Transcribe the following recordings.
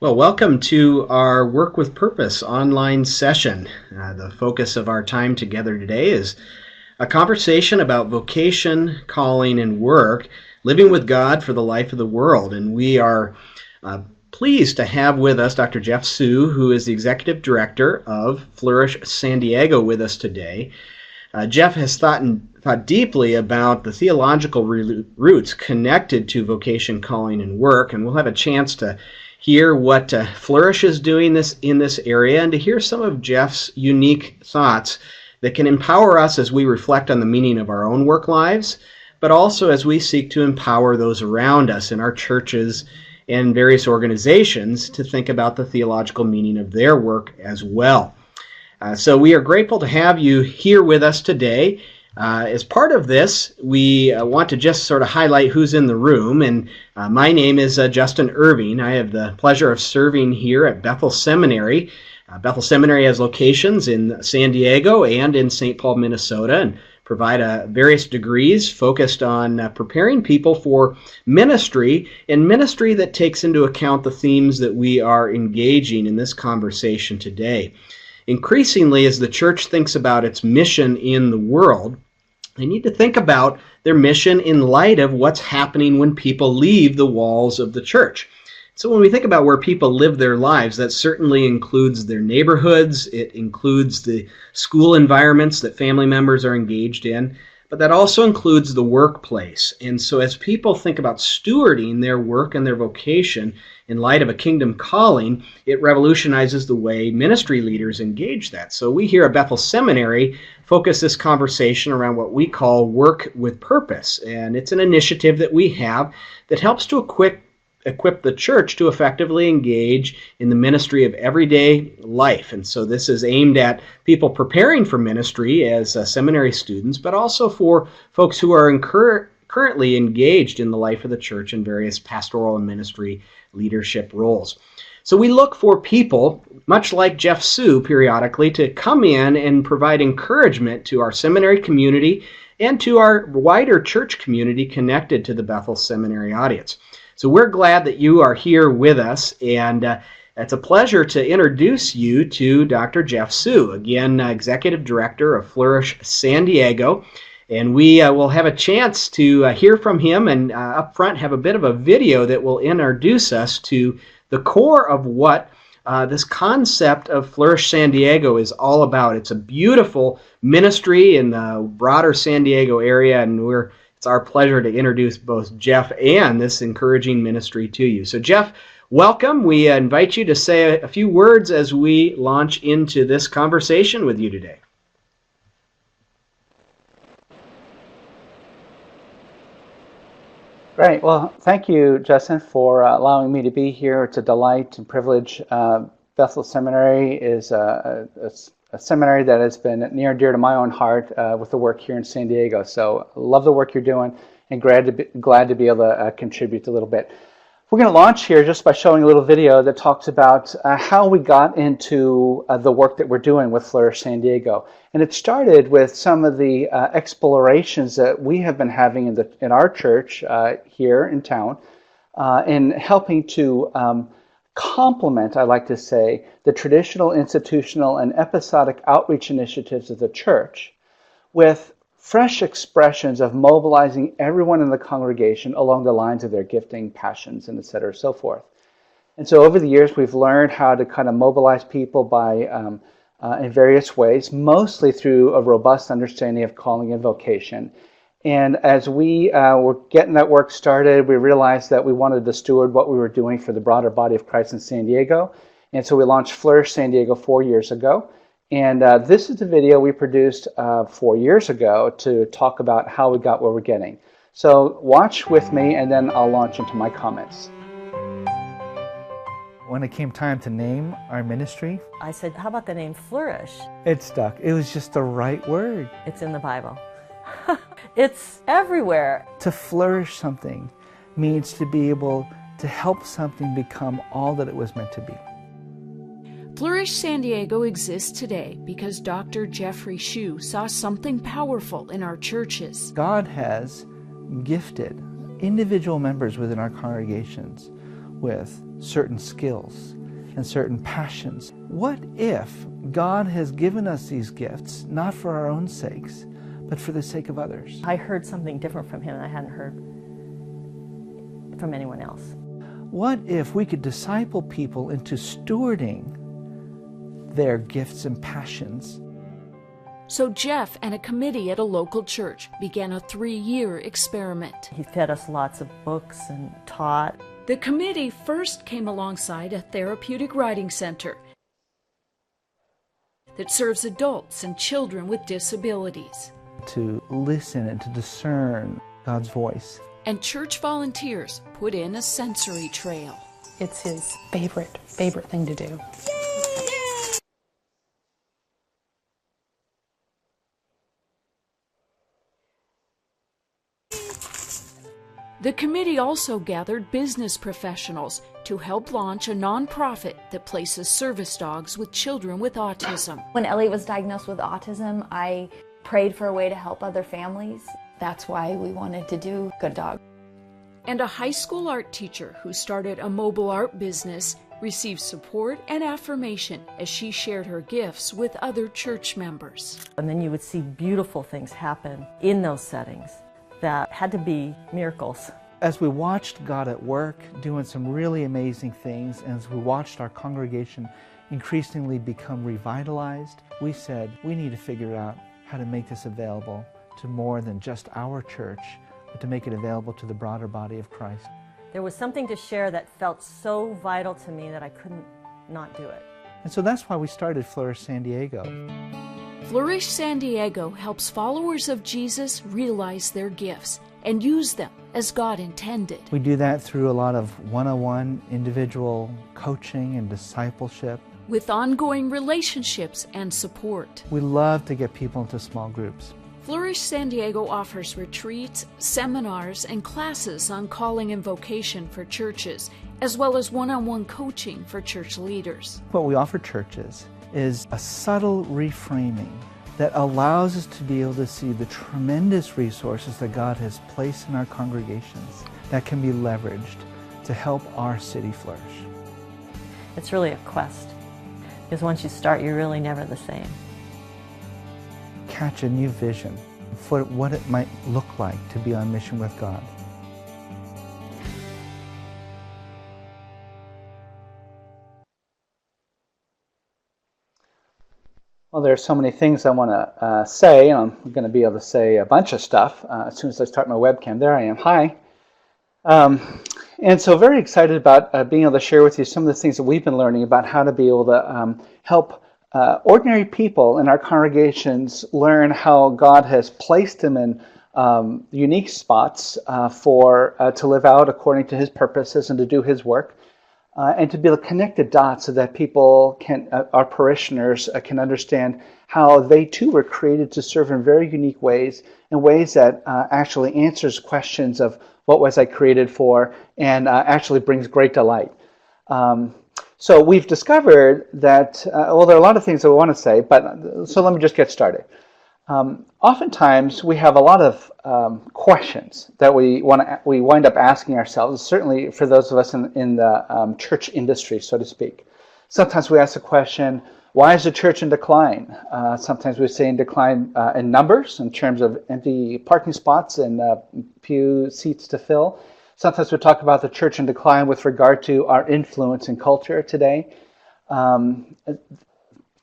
Well, welcome to our Work with Purpose online session. The focus of our time together today is a conversation about vocation, calling, and work, living with God for the life of the world. And we are pleased to have with us Dr. Geoff Hsu, who is the Executive Director of Flourish San Diego, with us today. Geoff has thought deeply about the theological roots connected to vocation, calling, and work, and we'll have a chance to hear what Flourish is doing in this area and to hear some of Geoff's unique thoughts that can empower us as we reflect on the meaning of our own work lives, but also as we seek to empower those around us in our churches and various organizations to think about the theological meaning of their work as well. So we are grateful to have you here with us today. As part of this, we want to just sort of highlight who's in the room, and my name is Justin Irving. I have the pleasure of serving here at Bethel Seminary. Bethel Seminary has locations in San Diego and in St. Paul, Minnesota, and provide various degrees focused on preparing people for ministry, and ministry that takes into account the themes that we are engaging in this conversation today. Increasingly, as the church thinks about its mission in the world, they need to think about their mission in light of what's happening when people leave the walls of the church. So when we think about where people live their lives, that certainly includes their neighborhoods, it includes the school environments that family members are engaged in, but that also includes the workplace. And so as people think about stewarding their work and their vocation in light of a kingdom calling, it revolutionizes the way ministry leaders engage that. So we here at Bethel Seminary focus this conversation around what we call Work with Purpose. And it's an initiative that we have that helps to equip the church to effectively engage in the ministry of everyday life. And so this is aimed at people preparing for ministry as seminary students, but also for folks who are currently engaged in the life of the church in various pastoral and ministry leadership roles. So we look for people, much like Geoff Hsu periodically, to come in and provide encouragement to our seminary community and to our wider church community connected to the Bethel Seminary audience. So we're glad that you are here with us, and it's a pleasure to introduce you to Dr. Geoff Hsu, again, Executive Director of Flourish San Diego. And we will have a chance to hear from him, and up front have a bit of a video that will introduce us to the core of what this concept of Flourish San Diego is all about. It's a beautiful ministry in the broader San Diego area, and it's our pleasure to introduce both Geoff and this encouraging ministry to you. So Geoff, welcome. We invite you to say a few words as we launch into this conversation with you today. Great. Well, thank you, Justin, for allowing me to be here. It's a delight and privilege. Bethel Seminary is a seminary that has been near and dear to my own heart with the work here in San Diego. So I love the work you're doing and glad to be able to contribute a little bit. We're going to launch here just by showing a little video that talks about how we got into the work that we're doing with Flourish San Diego. And it started with some of the explorations that we have been having in our church here in town in helping to complement, I like to say, the traditional, institutional, and episodic outreach initiatives of the church with fresh expressions of mobilizing everyone in the congregation along the lines of their gifting, passions, and et cetera, so forth. And so over the years, we've learned how to kind of mobilize people by in various ways, mostly through a robust understanding of calling and vocation. And as we were getting that work started, we realized that we wanted to steward what we were doing for the broader body of Christ in San Diego. And so we launched Flourish San Diego 4 years ago. And this is the video we produced 4 years ago to talk about how we got where we're getting. So watch with me, and then I'll launch into my comments. When it came time to name our ministry, I said, how about the name Flourish? it stuck. It was just the right word. It's in the Bible. It's everywhere. To flourish something means to be able to help something become all that it was meant to be. Flourish San Diego exists today because Dr. Geoff Hsu saw something powerful in our churches. God has gifted individual members within our congregations with certain skills and certain passions. What if God has given us these gifts, not for our own sakes, but for the sake of others? I heard something different from him that I hadn't heard from anyone else. What if we could disciple people into stewarding their gifts and passions? So Geoff and a committee at a local church began a 3-year experiment. He fed us lots of books and taught. The committee first came alongside a therapeutic writing center that serves adults and children with disabilities. To listen and to discern God's voice. And church volunteers put in a sensory trail. It's his favorite thing to do. The committee also gathered business professionals to help launch a nonprofit that places service dogs with children with autism. When Elliot was diagnosed with autism, I prayed for a way to help other families. That's why we wanted to do Good Dog. And a high school art teacher who started a mobile art business received support and affirmation as she shared her gifts with other church members. And then you would see beautiful things happen in those settings that had to be miracles. As we watched God at work doing some really amazing things, and as we watched our congregation increasingly become revitalized, we said we need to figure out how to make this available to more than just our church, but to make it available to the broader body of Christ. There was something to share that felt so vital to me that I couldn't not do it. And so that's why we started Flourish San Diego. Flourish San Diego helps followers of Jesus realize their gifts and use them as God intended. We do that through a lot of one-on-one individual coaching and discipleship. With ongoing relationships and support. We love to get people into small groups. Flourish San Diego offers retreats, seminars, and classes on calling and vocation for churches, as well as one-on-one coaching for church leaders. What we offer churches is a subtle reframing that allows us to be able to see the tremendous resources that God has placed in our congregations that can be leveraged to help our city flourish. It's really a quest, because once you start, you're really never the same. Catch a new vision for what it might look like to be on mission with God. Well, there's so many things I want to say, and I'm going to be able to say a bunch of stuff as soon as I start my webcam. There I am. Hi. And so very excited about being able to share with you some of the things that we've been learning about how to be able to help ordinary people in our congregations learn how God has placed them in unique spots to live out according to His purposes and to do His work. And to be able to connect the dots so that people can, our parishioners, can understand how they too were created to serve in very unique ways, in ways that actually answers questions of what was I created for, and actually brings great delight. So we've discovered that, well, there are a lot of things I want to say, but so let me just get started. Oftentimes we have a lot of questions that we wind up asking ourselves, certainly for those of us in the church industry, so to speak. Sometimes we ask the question, why is the church in decline? Sometimes we say in decline in numbers, in terms of empty parking spots and pew seats to fill. Sometimes we talk about the church in decline with regard to our influence in culture today.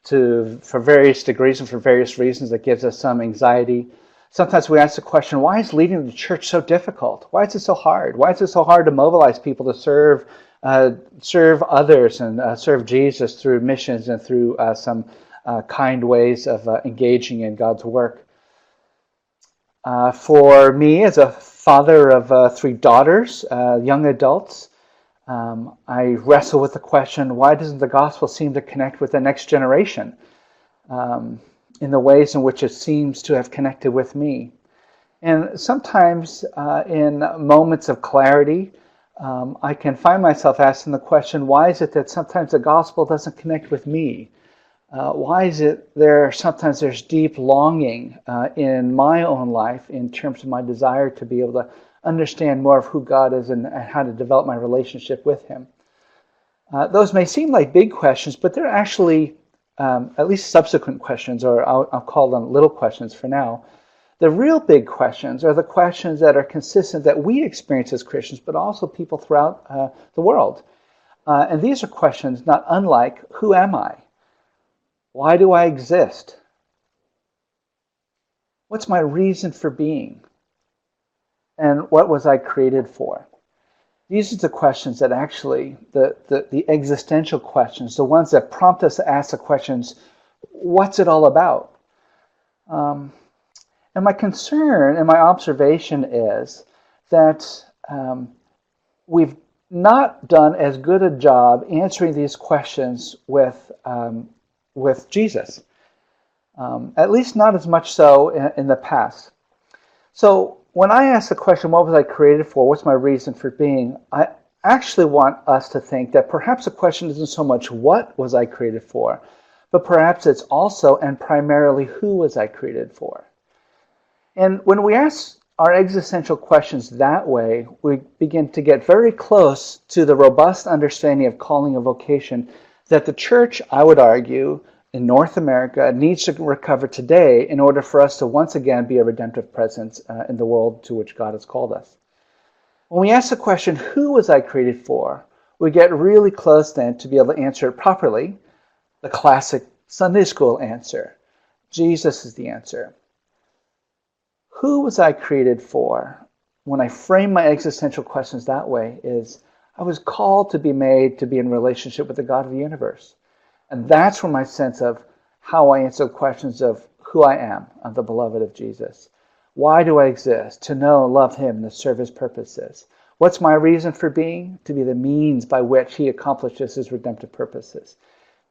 For various degrees and for various reasons, that gives us some anxiety. Sometimes we ask the question, why is leading the church so difficult? Why is it so hard? Why is it so hard to mobilize people to serve others and serve Jesus through missions and through some kind ways of engaging in God's work? For me, as a father of 3 daughters, young adults, I wrestle with the question, why doesn't the gospel seem to connect with the next generation in the ways in which it seems to have connected with me? And sometimes in moments of clarity, I can find myself asking the question, why is it that sometimes the gospel doesn't connect with me? Why is it sometimes there's deep longing in my own life in terms of my desire to be able to understand more of who God is and how to develop my relationship with him? Those may seem like big questions, but they're actually at least subsequent questions, or I'll call them little questions for now. The real big questions are the questions that are consistent that we experience as Christians, but also people throughout the world. And these are questions not unlike, who am I? Why do I exist? What's my reason for being? And what was I created for? These are the questions that actually, the existential questions, the ones that prompt us to ask the questions, what's it all about? And my concern and my observation is that we've not done as good a job answering these questions with Jesus. At least not as much so in the past. So when I ask the question, what was I created for? What's my reason for being? I actually want us to think that perhaps the question isn't so much what was I created for, but perhaps it's also and primarily who was I created for? And when we ask our existential questions that way, we begin to get very close to the robust understanding of calling and vocation that the church, I would argue, in North America needs to recover today in order for us to once again be a redemptive presence in the world to which God has called us. When we ask the question, who was I created for? We get really close then to be able to answer it properly. The classic Sunday school answer. Jesus is the answer. Who was I created for? When I frame my existential questions that way is, I was called to be made to be in relationship with the God of the universe. And that's where my sense of how I answer the questions of who I am, of the beloved of Jesus. Why do I exist? To know and love him and to serve his purposes. What's my reason for being? To be the means by which he accomplishes his redemptive purposes.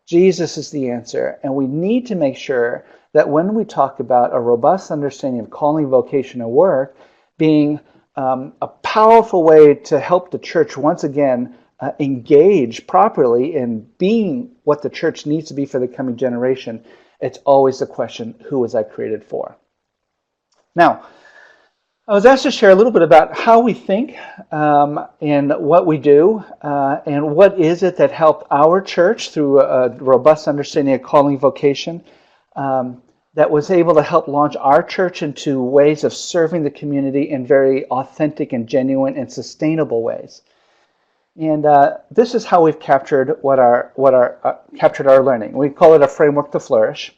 Jesus is the answer, and we need to make sure that when we talk about a robust understanding of calling, vocation, and work being a powerful way to help the church once again engage properly in being what the church needs to be for the coming generation, it's always the question, who was I created for? Now, I was asked to share a little bit about how we think and what we do, and what is it that helped our church through a robust understanding of calling vocation, that was able to help launch our church into ways of serving the community in very authentic and genuine and sustainable ways. And this is how we've captured captured our learning. We call it a framework to flourish.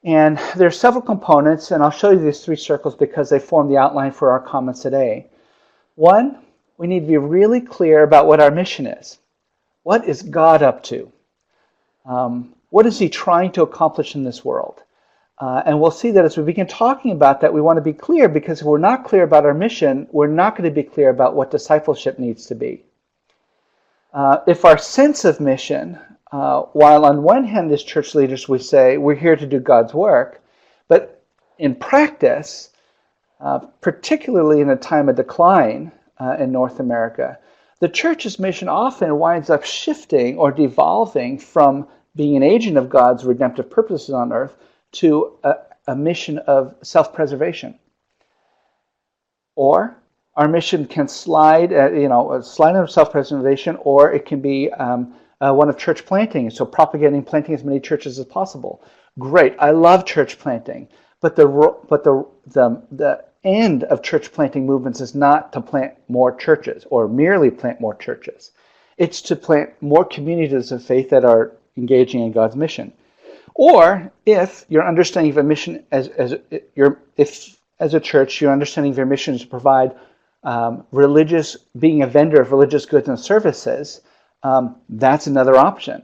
And there are several components, and I'll show you these three circles because they form the outline for our comments today. One, we need to be really clear about what our mission is. What is God up to? What is he trying to accomplish in this world? And we'll see that as we begin talking about that, we want to be clear, because if we're not clear about our mission, we're not going to be clear about what discipleship needs to be. If our sense of mission, while on one hand as church leaders we say we're here to do God's work, but in practice, particularly in a time of decline in North America, the church's mission often winds up shifting or devolving from being an agent of God's redemptive purposes on earth to a mission of self-preservation. Or our mission can slide, a slide of self-preservation, or it can be one of church planting, so planting as many churches as possible. Great, I love church planting, but the end of church planting movements is not to plant more churches or merely plant more churches. It's to plant more communities of faith that are engaging in God's mission. Or if your understanding of a mission if as a church your understanding of your mission is to provide being a vendor of religious goods and services, that's another option.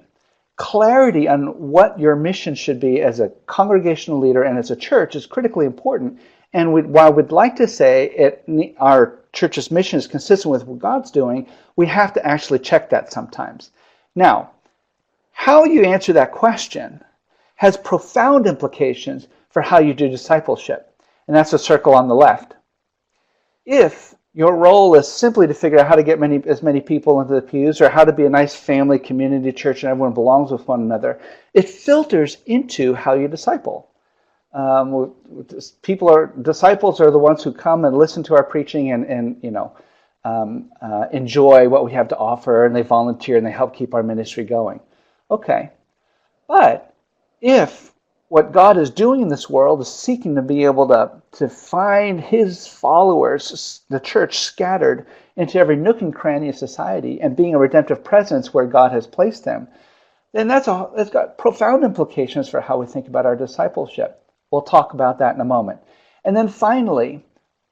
Clarity on what your mission should be as a congregational leader and as a church is critically important. And while we'd like to say our church's mission is consistent with what God's doing, we have to actually check that sometimes. Now, how you answer that question has profound implications for how you do discipleship. And that's the circle on the left. If your role is simply to figure out how to get as many people into the pews, or how to be a nice family community church and everyone belongs with one another, it filters into how you disciple. Disciples are the ones who come and listen to our preaching and enjoy what we have to offer, and they volunteer and they help keep our ministry going. Okay, but if what God is doing in this world is seeking to be able to find his followers, the church scattered into every nook and cranny of society, and being a redemptive presence where God has placed them, then that's got profound implications for how we think about our discipleship. We'll talk about that in a moment. And then finally,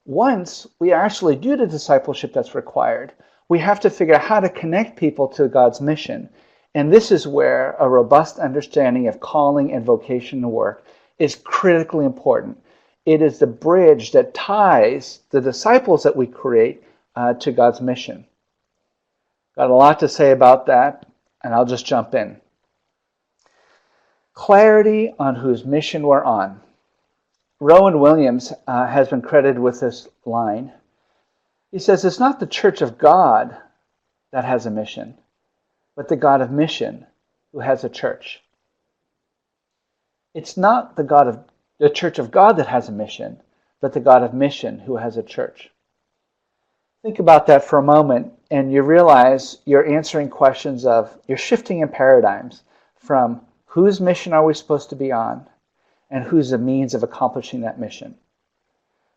once we actually do the discipleship that's required, we have to figure out how to connect people to God's mission. And this is where a robust understanding of calling and vocation to work is critically important. It is the bridge that ties the disciples that we create to God's mission. Got a lot to say about that, and I'll just jump in. Clarity on whose mission we're on. Rowan Williams has been credited with this line. He says, it's not the church of God that has a mission, but the God of mission who has a church. It's not the church of God that has a mission, but the God of mission who has a church. Think about that for a moment, and you realize you're answering questions you're shifting in paradigms from whose mission are we supposed to be on, and who's the means of accomplishing that mission.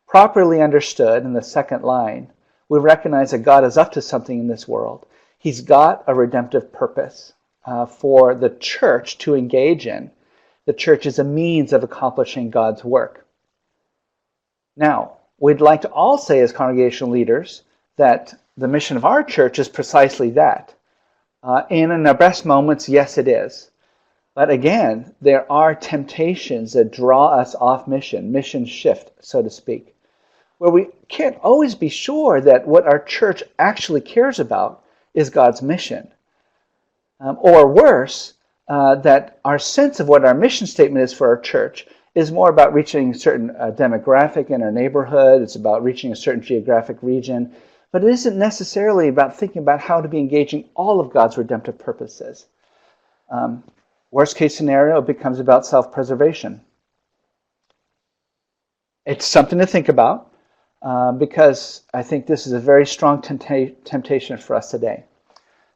Properly understood, in the second line, we recognize that God is up to something in this world. He's got a redemptive purpose for the church to engage in. The church is a means of accomplishing God's work. Now, we'd like to all say as congregational leaders that the mission of our church is precisely that. And in our best moments, yes, it is. But again, there are temptations that draw us off mission shift, so to speak, where we can't always be sure that what our church actually cares about is God's mission. Or worse, that our sense of what our mission statement is for our church is more about reaching a certain demographic in our neighborhood. It's about reaching a certain geographic region. But it isn't necessarily about thinking about how to be engaging all of God's redemptive purposes. Worst case scenario, it becomes about self-preservation. It's something to think about because I think this is a very strong temptation for us today.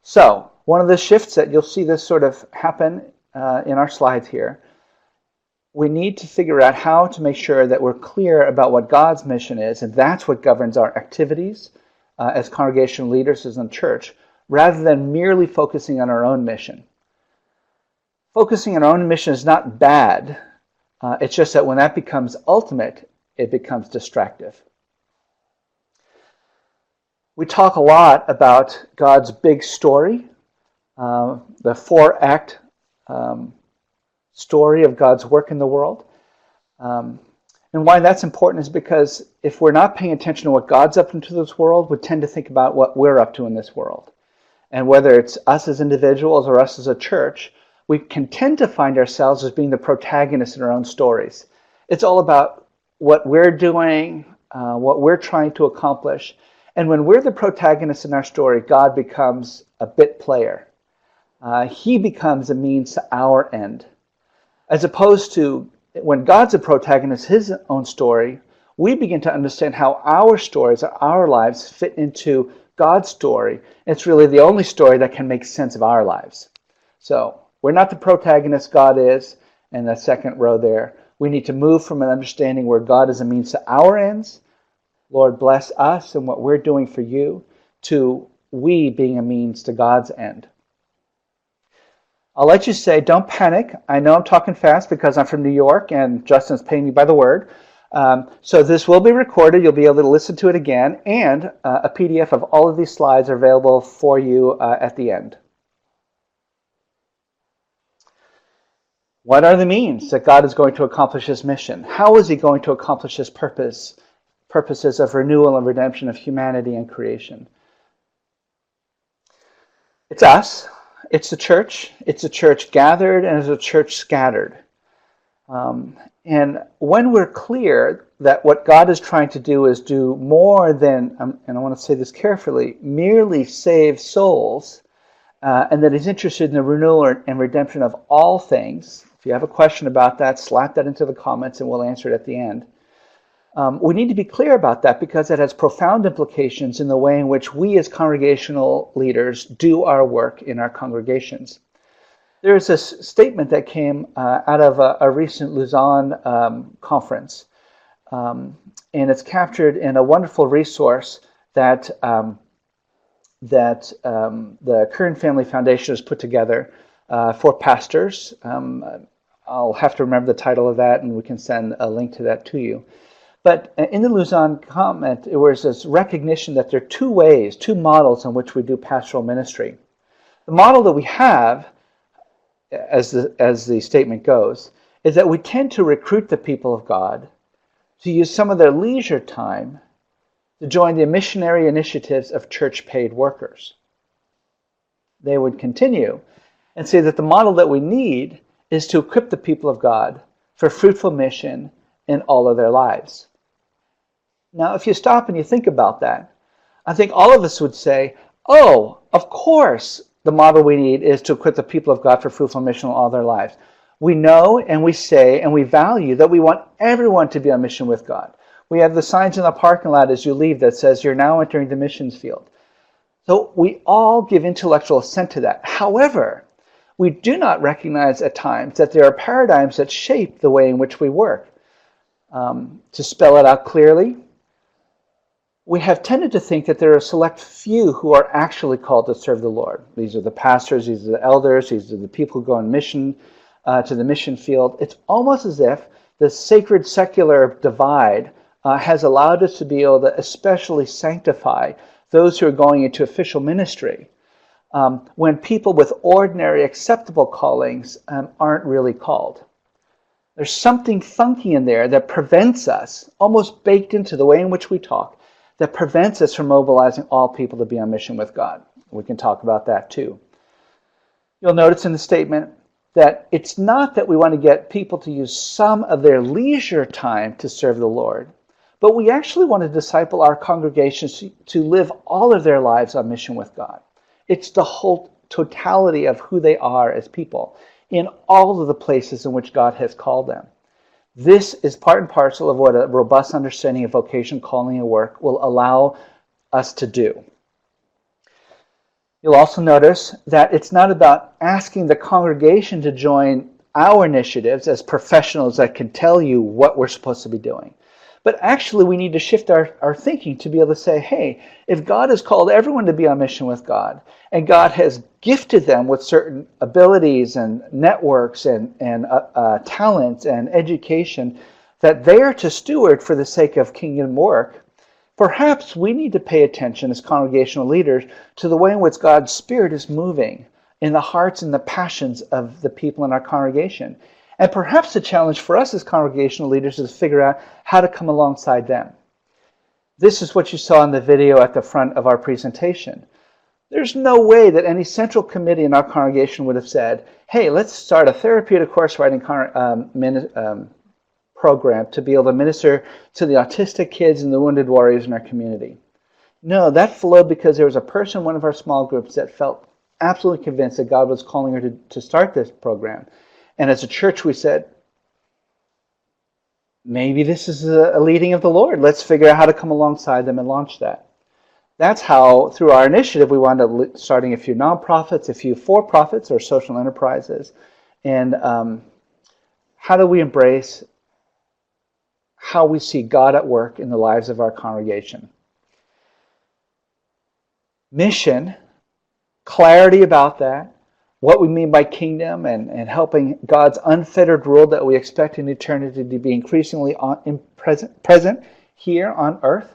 So, one of the shifts that you'll see this sort of happen in our slides here, we need to figure out how to make sure that we're clear about what God's mission is, and that's what governs our activities as congregational leaders as in church, rather than merely focusing on our own mission. Focusing on our own mission is not bad. It's just that when that becomes ultimate, it becomes distractive. We talk a lot about God's big story, the 4-act story of God's work in the world. And why that's important is because if we're not paying attention to what God's up into this world, we tend to think about what we're up to in this world. And whether it's us as individuals or us as a church, we can tend to find ourselves as being the protagonists in our own stories. It's all about what we're doing, what we're trying to accomplish. And when we're the protagonist in our story, God becomes a bit player. He becomes a means to our end. As opposed to when God's a protagonist, his own story, we begin to understand how our stories, our lives fit into God's story. It's really the only story that can make sense of our lives. So, we're not the protagonist, God is, and that second row there. We need to move from an understanding where God is a means to our ends, Lord bless us and what we're doing for you, to we being a means to God's end. I'll let you say, don't panic. I know I'm talking fast because I'm from New York and Justin's paying me by the word. So this will be recorded. You'll be able to listen to it again, and a PDF of all of these slides are available for you at the end. What are the means that God is going to accomplish his mission? How is he going to accomplish his purposes of renewal and redemption of humanity and creation? It's us. It's the church. It's a church gathered and it's a church scattered. And when we're clear that what God is trying to do is do more than, and I want to say this carefully, merely save souls, and that he's interested in the renewal and redemption of all things, If you have a question about that, slap that into the comments and we'll answer it at the end. We need to be clear about that because it has profound implications in the way in which we as congregational leaders do our work in our congregations. There's a statement that came out of a recent Lausanne conference, and it's captured in a wonderful resource that the Kern Family Foundation has put together for pastors. I'll have to remember the title of that, and we can send a link to that to you. But in the Lausanne comment, there was this recognition that there are two models in which we do pastoral ministry. The model that we have, as the statement goes, is that we tend to recruit the people of God to use some of their leisure time to join the missionary initiatives of church-paid workers. They would continue and say that the model that we need is to equip the people of God for fruitful mission in all of their lives. Now, if you stop and you think about that, I think all of us would say, oh, of course, the model we need is to equip the people of God for fruitful mission in all their lives. We know and we say and we value that we want everyone to be on mission with God. We have the signs in the parking lot as you leave that says you're now entering the missions field. So we all give intellectual assent to that. However, we do not recognize at times that there are paradigms that shape the way in which we work. To spell it out clearly, we have tended to think that there are a select few who are actually called to serve the Lord. These are the pastors, these are the elders, these are the people who go on mission to the mission field. It's almost as if the sacred secular divide has allowed us to be able to especially sanctify those who are going into official ministry when people with ordinary acceptable callings aren't really called. There's something funky in there that prevents us, almost baked into the way in which we talk, that prevents us from mobilizing all people to be on mission with God. We can talk about that too. You'll notice in the statement that it's not that we want to get people to use some of their leisure time to serve the Lord, but we actually want to disciple our congregations to live all of their lives on mission with God. It's the whole totality of who they are as people in all of the places in which God has called them. This is part and parcel of what a robust understanding of vocation, calling, and work will allow us to do. You'll also notice that it's not about asking the congregation to join our initiatives as professionals that can tell you what we're supposed to be doing. But actually, we need to shift our thinking to be able to say, hey, if God has called everyone to be on mission with God, and God has gifted them with certain abilities and networks and talents and education that they are to steward for the sake of kingdom work, perhaps we need to pay attention as congregational leaders to the way in which God's Spirit is moving in the hearts and the passions of the people in our congregation. And perhaps the challenge for us as congregational leaders is to figure out how to come alongside them. This is what you saw in the video at the front of our presentation. There's no way that any central committee in our congregation would have said, hey, let's start a therapeutic course writing program to be able to minister to the autistic kids and the wounded warriors in our community. No, that flowed because there was a person in one of our small groups that felt absolutely convinced that God was calling her to start this program. And as a church, we said, maybe this is a leading of the Lord. Let's figure out how to come alongside them and launch that. That's how, through our initiative, we wound up starting a few nonprofits, a few for-profits or social enterprises. And how do we embrace how we see God at work in the lives of our congregation? Mission, clarity about that, what we mean by kingdom and helping God's unfettered rule that we expect in eternity to be increasingly present here on earth.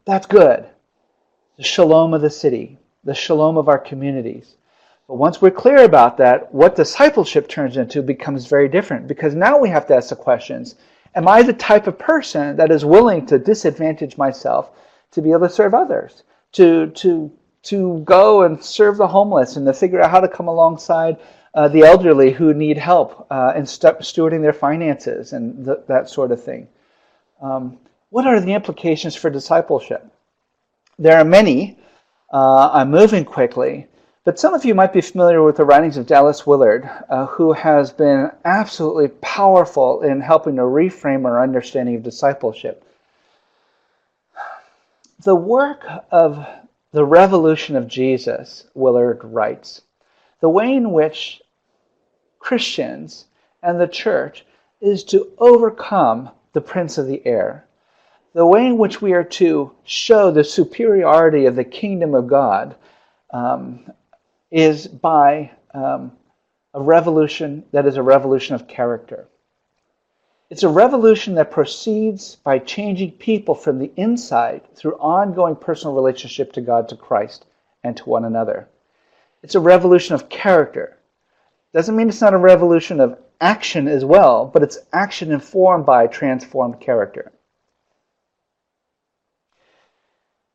That's good. The shalom of the city, the shalom of our communities. But once we're clear about that, what discipleship turns into becomes very different, because now we have to ask the questions, am I the type of person that is willing to disadvantage myself to be able to serve others, to go and serve the homeless and to figure out how to come alongside the elderly who need help in stewarding their finances and that sort of thing. What are the implications for discipleship? There are many. I'm moving quickly, But some of you might be familiar with the writings of Dallas Willard, who has been absolutely powerful in helping to reframe our understanding of discipleship. The work of the revolution of Jesus, Willard writes, the way in which Christians and the church is to overcome the prince of the air. The way in which we are to show the superiority of the kingdom of God is by a revolution that is a revolution of character. It's a revolution that proceeds by changing people from the inside through ongoing personal relationship to God, to Christ, and to one another. It's a revolution of character. Doesn't mean it's not a revolution of action as well, but it's action informed by transformed character.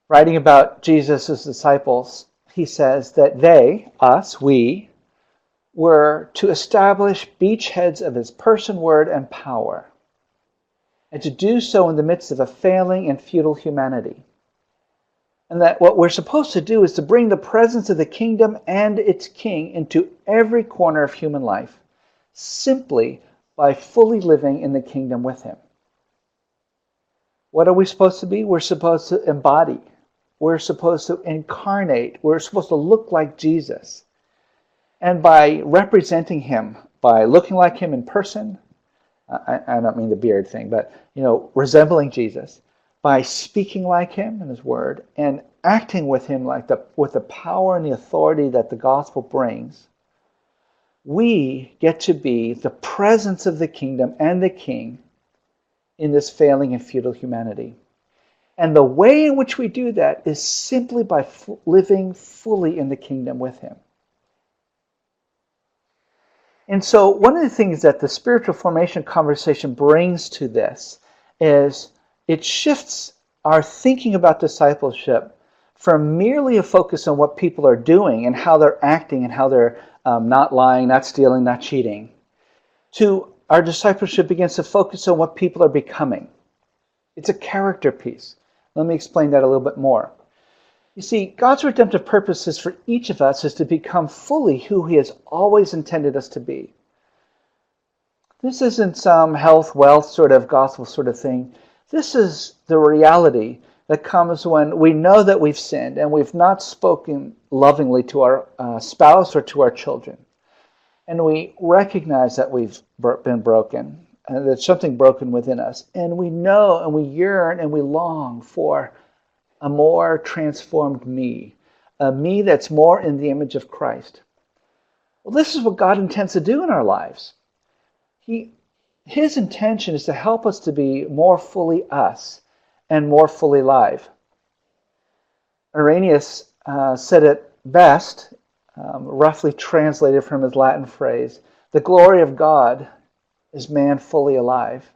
Writing about Jesus' disciples, he says that they, us, we, were to establish beachheads of his person, word, and power, and to do so in the midst of a failing and futile humanity. And that what we're supposed to do is to bring the presence of the kingdom and its king into every corner of human life, simply by fully living in the kingdom with him. What are we supposed to be? We're supposed to embody. We're supposed to incarnate. We're supposed to look like Jesus. And by representing him, by looking like him in person, I don't mean the beard thing, but resembling Jesus, by speaking like him in his word, and acting with him with the power and the authority that the gospel brings, we get to be the presence of the kingdom and the king in this failing and futile humanity. And the way in which we do that is simply by living fully in the kingdom with him. And so one of the things that the spiritual formation conversation brings to this is it shifts our thinking about discipleship from merely a focus on what people are doing and how they're acting and how they're not lying, not stealing, not cheating, to our discipleship begins to focus on what people are becoming. It's a character piece. Let me explain that a little bit more. You see, God's redemptive purposes for each of us is to become fully who he has always intended us to be. This isn't some health, wealth sort of gospel sort of thing. This is the reality that comes when we know that we've sinned and we've not spoken lovingly to our spouse or to our children. And we recognize that we've been broken, and there's something broken within us. And we know and we yearn and we long for a more transformed me, a me that's more in the image of Christ. Well, this is what God intends to do in our lives. His intention is to help us to be more fully us and more fully live. Irenaeus said it best, roughly translated from his Latin phrase, "The glory of God is man fully alive."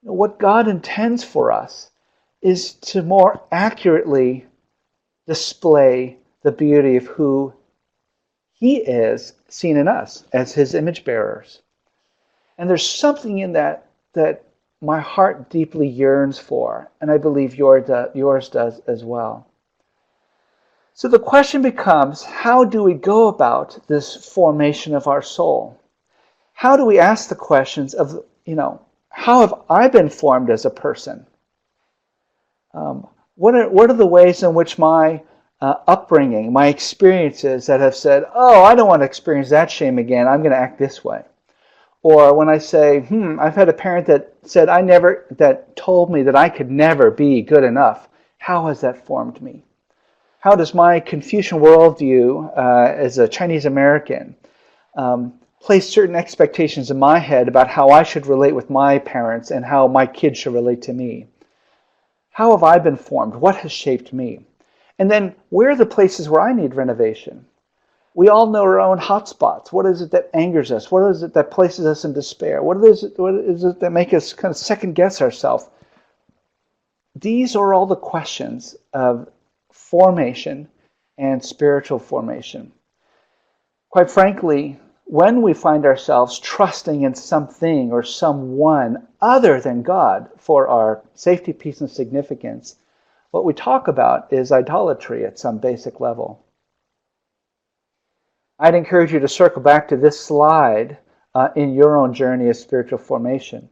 What God intends for us is to more accurately display the beauty of who he is seen in us as his image bearers. And there's something in that my heart deeply yearns for, and I believe yours does as well. So the question becomes, how do we go about this formation of our soul? How do we ask the questions of, how have I been formed as a person? What are the ways in which my upbringing, my experiences that have said, oh, I don't want to experience that shame again, I'm going to act this way. Or when I say, I've had a parent that said that told me that I could never be good enough. How has that formed me? How does my Confucian worldview as a Chinese American place certain expectations in my head about how I should relate with my parents and how my kids should relate to me? How have I been formed? What has shaped me? And then where are the places where I need renovation? We all know our own hot spots. What is it that angers us? What is it that places us in despair? What is it that make us kind of second guess ourselves? These are all the questions of formation and spiritual formation. Quite frankly, when we find ourselves trusting in something or someone other than God for our safety, peace, and significance, what we talk about is idolatry at some basic level. I'd encourage you to circle back to this slide in your own journey of spiritual formation.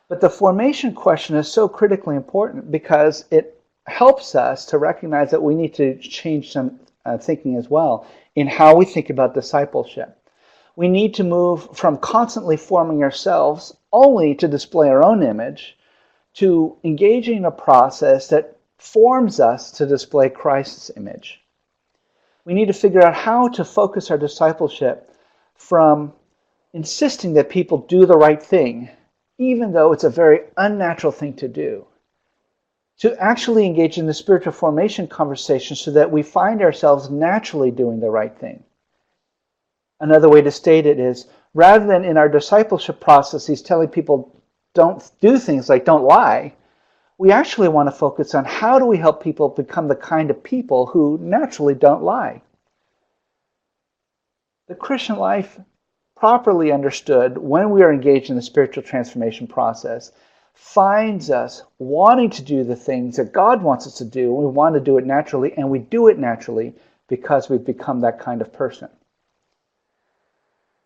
But the formation question is so critically important because it helps us to recognize that we need to change some thinking as well in how we think about discipleship. We need to move from constantly forming ourselves only to display our own image to engaging in a process that forms us to display Christ's image. We need to figure out how to focus our discipleship from insisting that people do the right thing, even though it's a very unnatural thing to do, to actually engage in the spiritual formation conversation so that we find ourselves naturally doing the right thing. Another way to state it is, rather than in our discipleship processes telling people don't do things like don't lie, we actually want to focus on how do we help people become the kind of people who naturally don't lie. The Christian life, properly understood when we are engaged in the spiritual transformation process, finds us wanting to do the things that God wants us to do. We want to do it naturally, and we do it naturally because we've become that kind of person.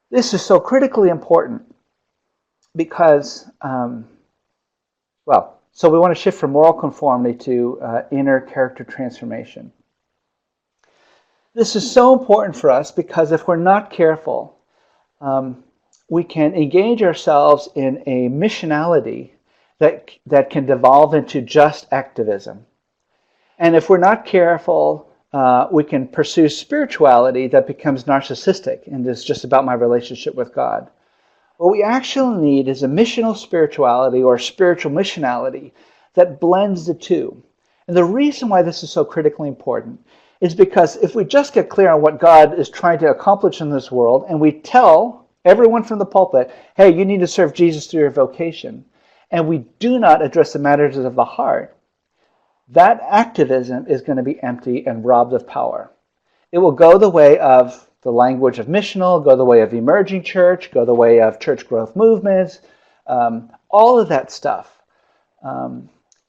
This is so critically important because, so we want to shift from moral conformity to inner character transformation. This is so important for us because if we're not careful, we can engage ourselves in a missionality that can devolve into just activism. And if we're not careful, we can pursue spirituality that becomes narcissistic and is just about my relationship with God. What we actually need is a missional spirituality or spiritual missionality that blends the two. And the reason why this is so critically important is because if we just get clear on what God is trying to accomplish in this world and we tell everyone from the pulpit, hey, you need to serve Jesus through your vocation, and we do not address the matters of the heart, that activism is going to be empty and robbed of power. It will go the way of the language of missional, go the way of emerging church, go the way of church growth movements, all of that stuff.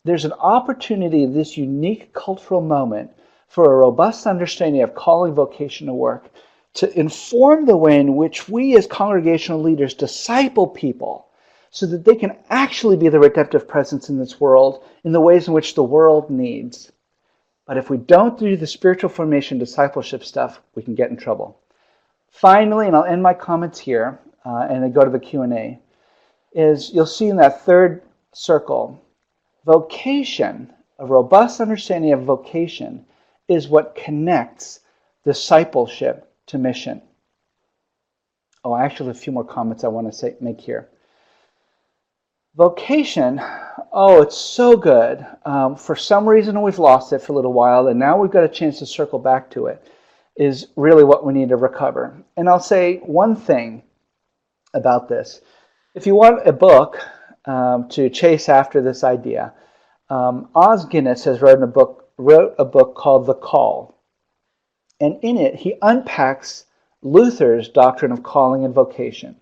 There's an opportunity in this unique cultural moment for a robust understanding of calling, vocation, and work to inform the way in which we as congregational leaders disciple people so that they can actually be the redemptive presence in this world in the ways in which the world needs. But if we don't do the spiritual formation discipleship stuff, we can get in trouble. Finally, and I'll end my comments here and then go to the Q&A, is you'll see in that third circle, vocation, a robust understanding of vocation, is what connects discipleship to mission. Oh, I actually have a few more comments I want to make here. Vocation, it's so good. For some reason we've lost it for a little while, and now we've got a chance to circle back to it, is really what we need to recover. And I'll say one thing about this. If you want a book to chase after this idea, Os Guinness has wrote a book called The Call. And in it, he unpacks Luther's doctrine of calling and vocation.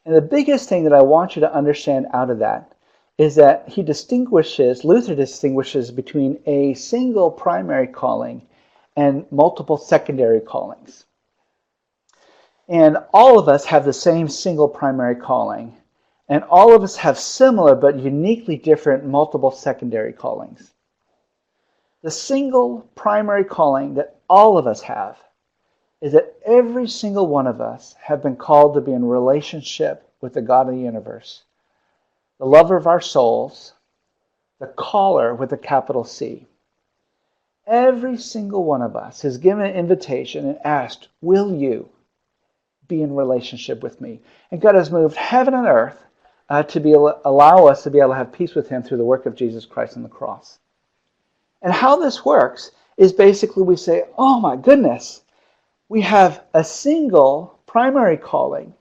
And the biggest thing that I want you to understand out of that is that Luther distinguishes between a single primary calling and multiple secondary callings. And all of us have the same single primary calling. And all of us have similar but uniquely different multiple secondary callings. The single primary calling that all of us have is that every single one of us have been called to be in relationship with the God of the universe, the lover of our souls, the caller with a capital C. Every single one of us has given an invitation and asked, will you be in relationship with me? And God has moved heaven and earth to allow us to be able to have peace with him through the work of Jesus Christ on the cross. And how this works is basically we say, oh my goodness, we have a single primary calling.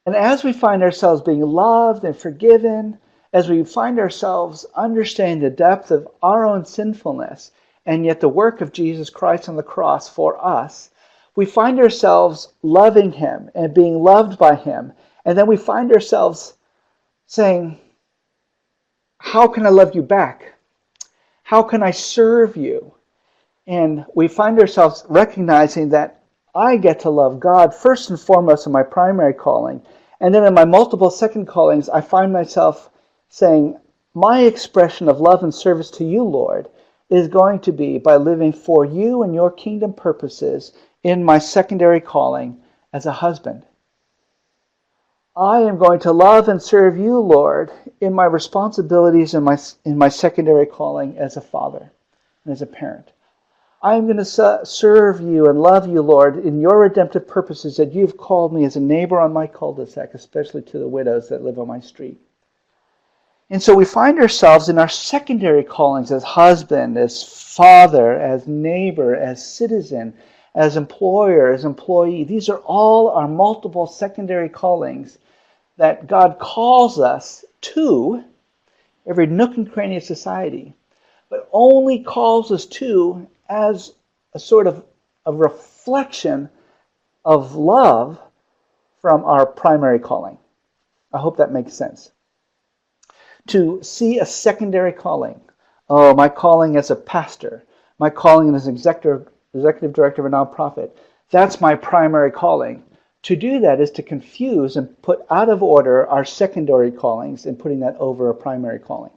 And as we find ourselves being loved and forgiven, as we find ourselves understanding the depth of our own sinfulness, and yet the work of Jesus Christ on the cross for us, we find ourselves loving him and being loved by him. And then we find ourselves saying, how can I love you back? How can I serve you? And we find ourselves recognizing that I get to love God first and foremost in my primary calling. And then in my multiple second callings, I find myself saying, my expression of love and service to you, Lord, is going to be by living for you and your kingdom purposes in my secondary calling as a husband. I am going to love and serve you, Lord, in my responsibilities in my secondary calling as a father and as a parent. I am going to serve you and love you, Lord, in your redemptive purposes that you've called me as a neighbor on my cul-de-sac, especially to the widows that live on my street. And so we find ourselves in our secondary callings as husband, as father, as neighbor, as citizen, as employer, as employee. These are all our multiple secondary callings that God calls us to every nook and cranny of society, but only calls us to as a sort of a reflection of love from our primary calling. I hope that makes sense. To see a secondary calling. Oh, my calling as a pastor, my calling as executive director of a nonprofit, that's my primary calling. To do that is to confuse and put out of order our secondary callings and putting that over a primary calling.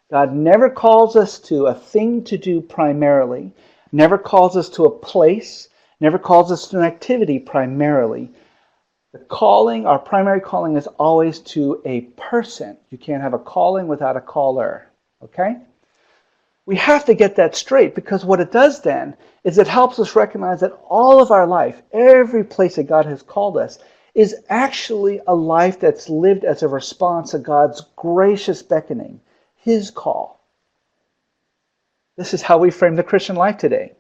God never calls us to a thing to do primarily, never calls us to a place, never calls us to an activity primarily. The calling, our primary calling, is always to a person. You can't have a calling without a caller, okay? We have to get that straight, because what it does then is it helps us recognize that all of our life, every place that God has called us, is actually a life that's lived as a response to God's gracious beckoning, his call. This is how we frame the Christian life today.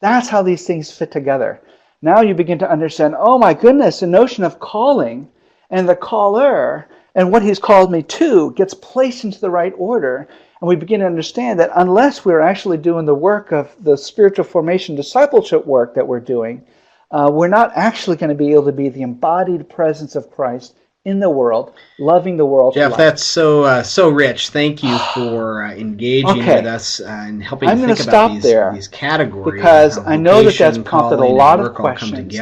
That's how these things fit together. Now you begin to understand, oh my goodness, the notion of calling and the caller and what he's called me to gets placed into the right order. And we begin to understand that unless we're actually doing the work of the spiritual formation discipleship work that we're doing, we're not actually going to be able to be the embodied presence of Christ in the world, loving the world. Geoff, that's so rich. Thank you for engaging with us and helping to think about these categories. Because I know that that's prompted a lot of questions.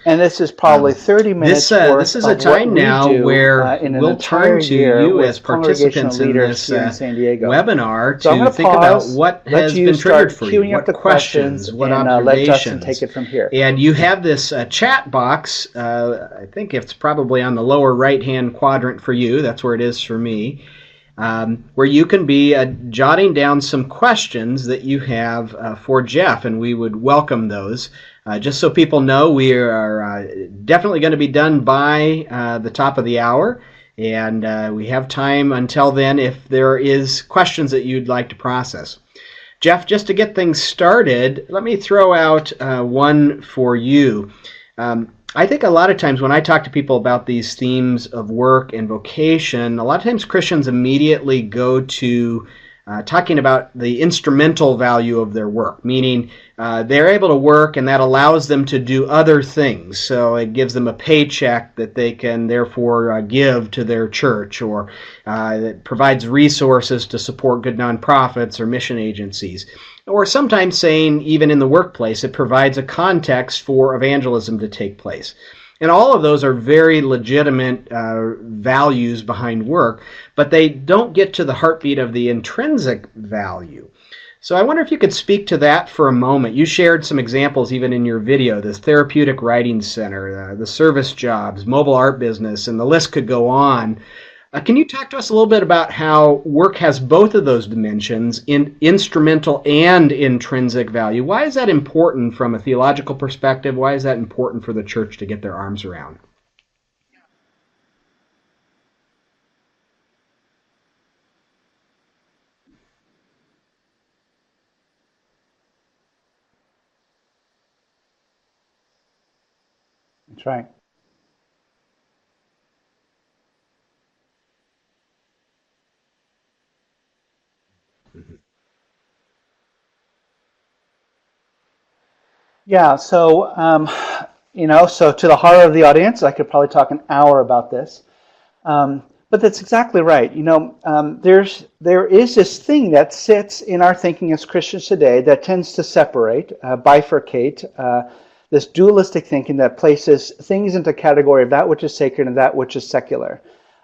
And this is probably 30 minutes worth this is a time now where we'll turn to you as participants in this webinar to think about what has been triggered for you, what questions, what observations. Take it from here. And you have this chat box. I think it's probably on the lower right-hand quadrant for you. That's where it is for me. Where you can be jotting down some questions that you have for Geoff, and we would welcome those. Just so people know, we are definitely going to be done by the top of the hour, and we have time until then if there is questions that you'd like to process. Geoff, just to get things started, let me throw out one for you. I think a lot of times when I talk to people about these themes of work and vocation, a lot of times Christians immediately go to talking about the instrumental value of their work, meaning they're able to work and that allows them to do other things. So it gives them a paycheck that they can therefore give to their church, or it provides resources to support good nonprofits or mission agencies. Or sometimes saying, even in the workplace, it provides a context for evangelism to take place. And all of those are very legitimate values behind work, but they don't get to the heartbeat of the intrinsic value. So I wonder if you could speak to that for a moment. You shared some examples even in your video, this therapeutic writing center, the service jobs, mobile art business, and the list could go on. Can you talk to us a little bit about how work has both of those dimensions, instrumental and intrinsic value? Why is that important from a theological perspective? Why is that important for the church to get their arms around? That's right. Yeah, so, so to the horror of the audience, I could probably talk an hour about this. But that's exactly right. There is this thing that sits in our thinking as Christians today that tends to separate, bifurcate, this dualistic thinking that places things into category of that which is sacred and that which is secular.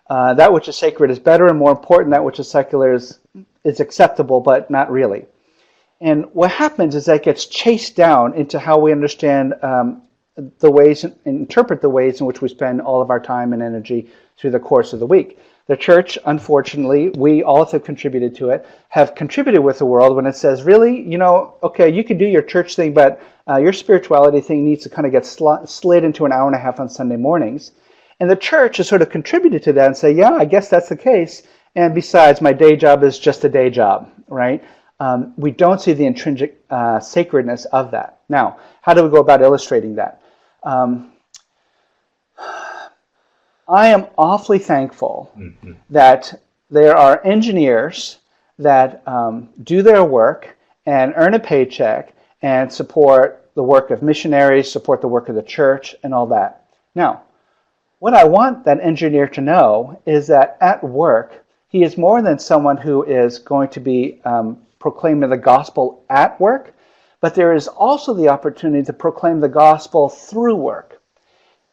That which is sacred is better and more important. That which is secular is acceptable, but not really. And what happens is that gets chased down into how we understand the ways and interpret the ways in which we spend all of our time and energy through the course of the week. The church, unfortunately, we all have contributed to it, have contributed with the world when it says, really, okay, you can do your church thing, but your spirituality thing needs to kind of get slid into an hour and a half on Sunday mornings. And the church has sort of contributed to that and say, yeah, I guess that's the case. And besides, my day job is just a day job, right? We don't see the intrinsic sacredness of that. Now, how do we go about illustrating that? I am awfully thankful that there are engineers that do their work and earn a paycheck and support the work of missionaries, support the work of the church, and all that. Now, what I want that engineer to know is that at work, he is more than someone who is going to be proclaiming the gospel at work, but there is also the opportunity to proclaim the gospel through work.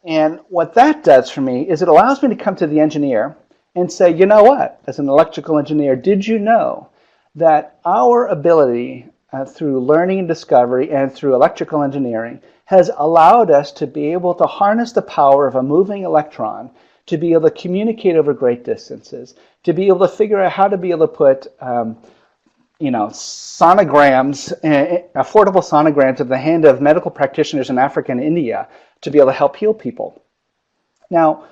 And what that does for me is it allows me to come to the engineer and say, you know what, as an electrical engineer, did you know that our ability through learning and discovery and through electrical engineering has allowed us to be able to harness the power of a moving electron to be able to communicate over great distances, to be able to figure out how to be able to put sonograms, affordable sonograms of the hand of medical practitioners in Africa and India to be able to help heal people. Now,